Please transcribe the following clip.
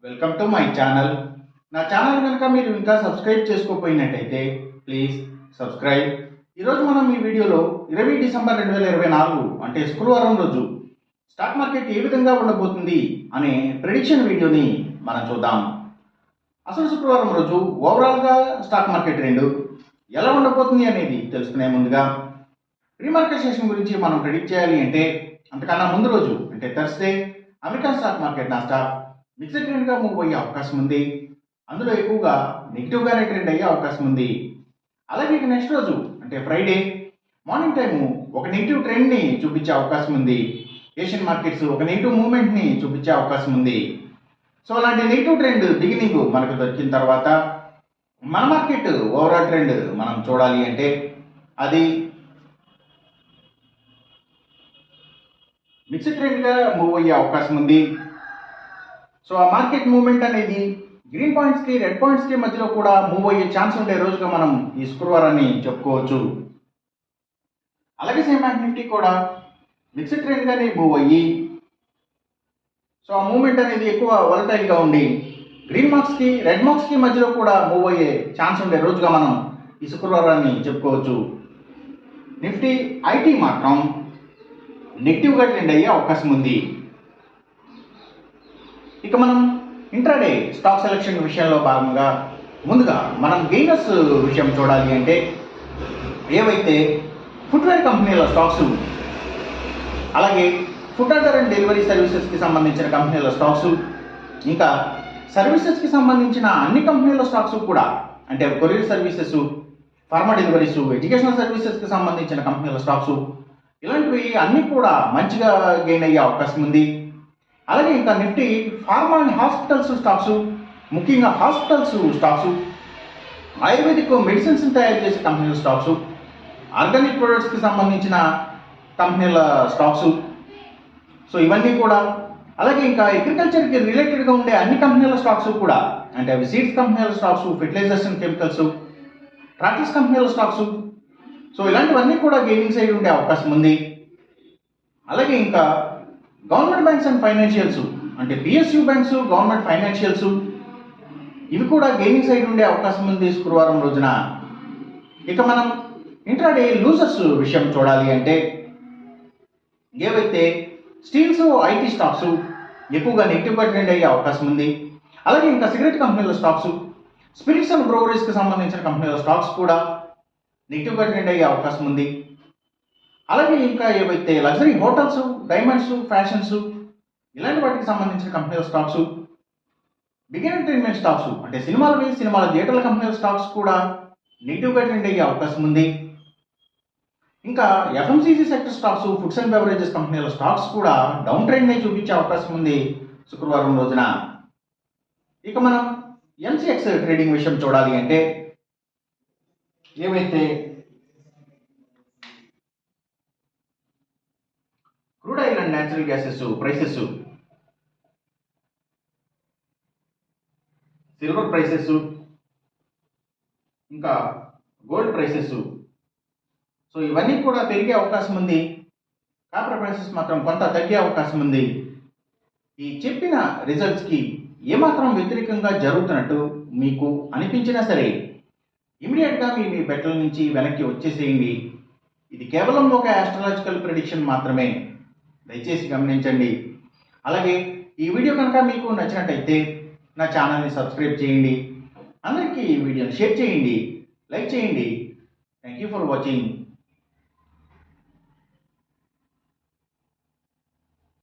Welcome to my channel. నా channel కనుక మీరు ఇంకా సబ్స్క్రైబ్ చేసుకోకపోయినట్టయితే ప్లీజ్ సబ్స్క్రైబ్. ఈరోజు మనం ఈ వీడియోలో 20 డిసెంబర్ 2024 అంటే శుక్రవారం రోజు స్టాక్ మార్కెట్ ఏ విధంగా ఉండబోతుంది అనే ప్రెడిక్షన్ వీడియోని మనం చూద్దాం. అసలు శుక్రవారం రోజు ఓవరాల్గా స్టాక్ మార్కెట్ ట్రెండ్ ఎలా ఉండబోతుంది అనేది తెలుసుకునే ముందుగా ప్రీ మార్కెట్ సెషన్ గురించి మనం ప్రెడిక్ట్ చేయాలి అంటే అంతకన్నా ముందు రోజు అంటే Thursday American stock market Nasdaq mixed ట్రెండ్గా మూవ్ అయ్యే అవకాశం ఉంది. అందులో ఎక్కువగా నెగిటివ్గానే ట్రెండ్ అయ్యే అవకాశం ఉంది. అలాగే ఇక నెక్స్ట్ రోజు అంటే ఫ్రైడే మార్నింగ్ టైము ఒక నెగిటివ్ ట్రెండ్ని చూపించే అవకాశం ఉంది. ఏషియన్ మార్కెట్స్ ఒక నెగిటివ్ మూవ్మెంట్ని చూపించే అవకాశం ఉంది. సో అలాంటి నెగిటివ్ ట్రెండ్ బిగినింగ్ మనకు దొరికిన తర్వాత మన మార్కెట్ ఓవరాల్ ట్రెండ్ మనం చూడాలి అంటే అది మిక్స్డ్ ట్రెండ్గా మూవ్ అయ్యే అవకాశం ఉంది. సో ఆ మార్కెట్ మూవ్మెంట్ అనేది గ్రీన్ పాయింట్స్కి రెడ్ పాయింట్స్కి మధ్యలో కూడా మూవ్ అయ్యే ఛాన్స్ ఉండే రోజుగా మనం ఈ శుక్రవారాన్ని చెప్పుకోవచ్చు. అలాగే సేమ్ బ్యాంక్ నిఫ్టీ కూడా మిక్స్డ్ ట్రెండ్గానే మూవ్ అయ్యి సో ఆ మూవ్మెంట్ అనేది ఎక్కువ వలటైల్గా ఉండి గ్రీన్ మార్క్స్కి రెడ్ మార్క్స్కి మధ్యలో కూడా మూవ్ అయ్యే ఛాన్స్ ఉండే రోజుగా మనం ఈ శుక్రవారాన్ని చెప్పుకోవచ్చు. నిఫ్టీ ఐటీ మాత్రం నెగిటివ్గా ట్రెండ్ అయ్యే అవకాశం ఉంది. ఇక మనం ఇంట్రాడే స్టాక్ సెలెక్షన్ విషయంలో భాగంగా ముందుగా మనం గెయినర్స్ విషయం చూడాలి అంటే ఏవైతే ఫుట్వేర్ కంపెనీల స్టాక్స్ అలాగే ఫుడ్ ఆర్డర్ అండ్ డెలివరీ సర్వీసెస్కి సంబంధించిన కంపెనీల స్టాక్స్ ఇంకా సర్వీసెస్కి సంబంధించిన అన్ని కంపెనీల స్టాక్స్ కూడా అంటే courier services, pharma deliveries, educational సర్వీసెస్కి సంబంధించిన కంపెనీల స్టాక్స్ ఇలాంటివి అన్నీ కూడా మంచిగా గెయిన్ అయ్యే అవకాశం ఉంది. అలాగే ఇంకా Nifty pharma and hospitals stocks, ముఖ్యంగా హాస్పిటల్స్ స్టాక్స్, ఆయుర్వేదిక్ మెడిసిన్స్ తయారు చేసే కంపెనీల స్టాక్స్, ఆర్గానిక్ ప్రొడక్ట్స్కి సంబంధించిన కంపెనీల స్టాక్స్, సో ఇవన్నీ కూడా అలాగే ఇంకా అగ్రికల్చర్కి రిలేటెడ్గా ఉండే అన్ని కంపెనీల స్టాక్స్ కూడా అంటే అవి సీడ్స్ కంపెనీల stocks, fertilizers and chemicals, tractors కంపెనీల స్టాక్స్, సో ఇలాంటివన్నీ కూడా గెయినింగ్ సైడ్ ఉండే అవకాశం ఉంది. అలాగే ఇంకా గవర్నమెంట్ బ్యాంక్స్ అండ్ ఫైనాన్షియల్స్ అంటే పిఎస్యూ బ్యాంక్స్, గవర్నమెంట్ ఫైనాన్షియల్స్ ఇవి కూడా గెయినింగ్ సైడ్ ఉండే అవకాశం ఉంది శుక్రవారం రోజున. ఇక మనం ఇంట్రాడే లూజర్స్ విషయం చూడాలి అంటే ఏవైతే స్టీల్స్, ఐటీ స్టాక్స్ ఎక్కువగా నెగిటివ్గా ట్రెండ్ అయ్యే అవకాశం ఉంది. అలాగే ఇంకా సిగరెట్ కంపెనీల స్టాక్స్, స్పిరిట్స్ అండ్ బ్రోవరీస్కి సంబంధించిన కంపెనీల స్టాక్స్ కూడా నెగిటివ్గా ట్రెండ్ అయ్యే అవకాశం ఉంది. అలాగే ఇంకా ఏవైతే లగ్జరీ హోటల్స్, డైమండ్స్, ఫ్యాషన్స్ ఇలాంటి వాటికి సంబంధించిన కంపెనీల స్టాక్స్, బిగ్ ఎంటర్టైన్మెంట్ స్టాక్స్ అంటే సినిమాల థియేటర్ల కంపెనీల స్టాక్స్ కూడా నెగిటివ్గా ట్రెండ్ అయ్యే అవకాశం ఉంది. ఇంకా FMCG sector stocks, foods and beverages కంపెనీల స్టాక్స్ కూడా డౌన్ ట్రెండ్ని చూపించే అవకాశం ఉంది శుక్రవారం రోజున. ఇక మనం ఎంసీఎక్స్ ట్రేడింగ్ విషయం చూడాలి అంటే ఏవైతే crude oil and natural gases prices, silver prices, ఇంకా గోల్డ్ ప్రైసెస్, సో ఇవన్నీ కూడా పెరిగే అవకాశం ఉంది. కాపర్ ప్రైసెస్ మాత్రం కొంత తగ్గే అవకాశం ఉంది. ఈ చెప్పిన రిజల్ట్స్కి ఏమాత్రం వ్యతిరేకంగా జరుగుతున్నట్టు మీకు అనిపించినా సరే ఇమీడియట్గా మీ బెట్ల నుంచి వెనక్కి వచ్చేసేయండి. ఇది కేవలం ఒక ఆస్ట్రాలజికల్ ప్రెడిక్షన్ మాత్రమే, దయచేసి గమనించండి. అలాగే ఈ వీడియో కనుక మీకు నచ్చినట్టయితే నా ఛానల్ని సబ్స్క్రైబ్ చేయండి. అందరికీ ఈ వీడియోని షేర్ చేయండి, లైక్ చేయండి. Thank you for watching.